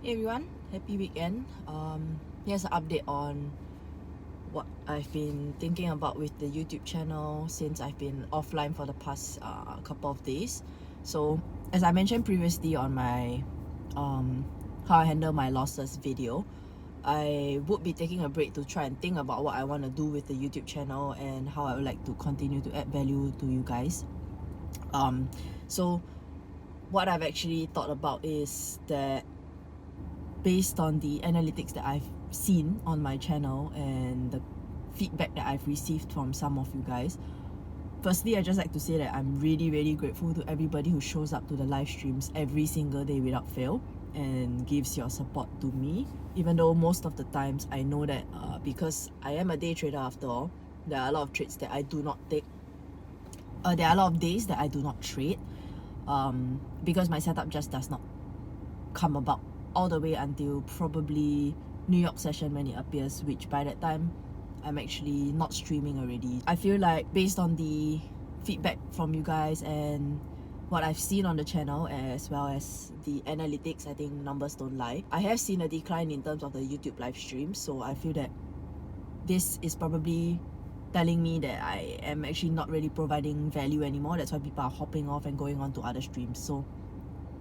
Hey everyone, happy weekend. Here's an update on what I've been thinking about with the YouTube channel since I've been offline for the past couple of days. So, as I mentioned previously on my how I handle my losses video, I would be taking a break to try and think about what I want to do with the YouTube channel and how I would like to continue to add value to you guys. So what I've actually thought about is that based on the analytics that I've seen on my channel and the feedback that I've received from some of you guys, firstly, I just like to say that I'm really grateful to everybody who shows up to the live streams every single day without fail and gives your support to me, even though most of the times I know that because I am a day trader after all, there are a lot of trades that I do not take. There are a lot of days that I do not trade because my setup just does not come about all the way until probably New York session when it appears, which by that time I'm actually not streaming already. I feel like based on the feedback from you guys and what I've seen on the channel as well as the analytics, I think numbers don't lie. I have seen a decline in terms of the YouTube live streams, so I feel that this is probably telling me that I am actually not really providing value anymore. That's why people are hopping off and going on to other streams. So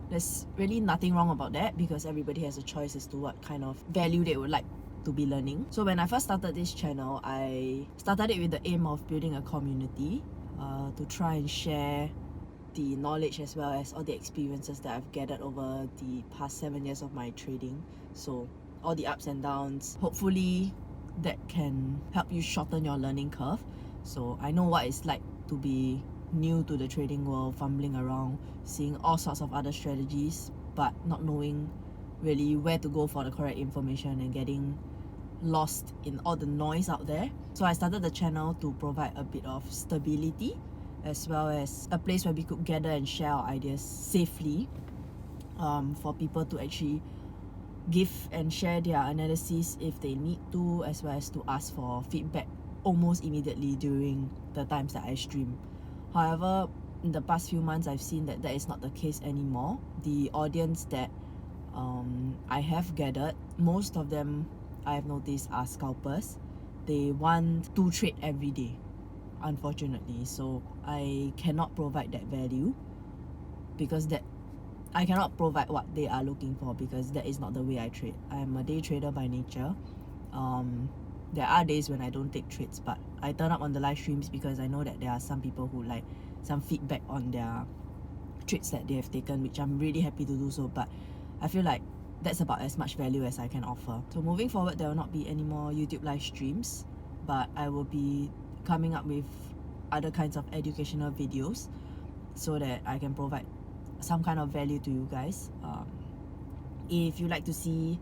there's really nothing wrong about that because everybody has a choice as to what kind of value they would like to be learning. So when I first started this channel, I started it with the aim of building a community to try and share the knowledge as well as all the experiences that I've gathered over the past 7 years of my trading. So all the ups and downs, hopefully that can help you shorten your learning curve. So I know what it's like to be new to the trading world, fumbling around, seeing all sorts of other strategies, but not knowing really where to go for the correct information and getting lost in all the noise out there. So I started the channel to provide a bit of stability as well as a place where we could gather and share our ideas safely for people to actually give and share their analysis if they need to, as well as to ask for feedback almost immediately during the times that I stream. However, in the past few months, I've seen that that is not the case anymore. The audience that I have gathered, most of them I have noticed are scalpers. They want to trade every day, unfortunately. So I cannot provide that value because that I cannot provide what they are looking for because that is not the way I trade. I'm a day trader by nature. There are days when I don't take trades, but I turn up on the live streams because I know that there are some people who like some feedback on their trades that they have taken, which I'm really happy to do so. But I feel like that's about as much value as I can offer. So moving forward, there will not be any more YouTube live streams, but I will be coming up with other kinds of educational videos so that I can provide some kind of value to you guys. If you like to see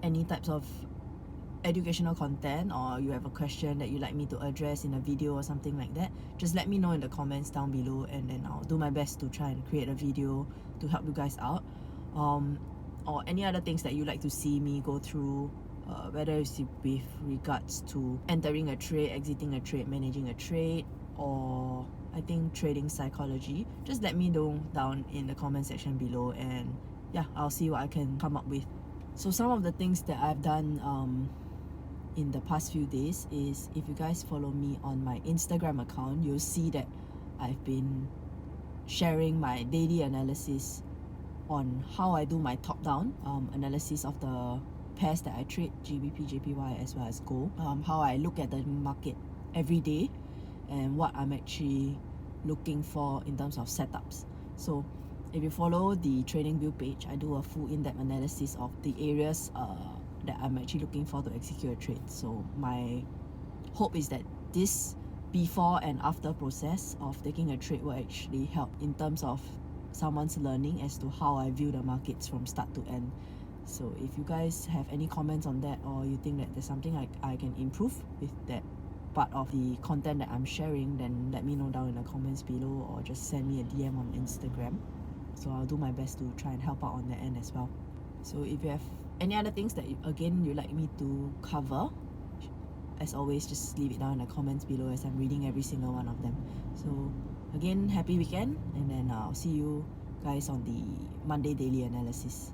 any types of educational content or you have a question that you like me to address in a video or something like that, just let me know in the comments down below and then I'll do my best to try and create a video to help you guys out. Or any other things that you like to see me go through, whether it's with regards to entering a trade, exiting a trade, managing a trade, or I think trading psychology, just let me know down in the comment section below and yeah, I'll see what I can come up with. So some of the things that I've done in the past few days is, if you guys follow me on my Instagram account, you'll see that I've been sharing my daily analysis on how I do my top-down analysis of the pairs that I trade, GBP, JPY as well as gold, how I look at the market every day and what I'm actually looking for in terms of setups. So if you follow the trading view page, I do a full in-depth analysis of the areas that I'm actually looking for to execute a trade. So my hope is that this before and after process of taking a trade will actually help in terms of someone's learning as to how I view the markets from start to end. So if you guys have any comments on that, or you think that there's something I can improve with that part of the content that I'm sharing, then let me know down in the comments below or just send me a DM on Instagram. So I'll do my best to try and help out on that end as well. So if you have any other things that you'd like me to cover, as always, just leave it down in the comments below as I'm reading every single one of them. So again, happy weekend, and then I'll see you guys on the Monday daily analysis.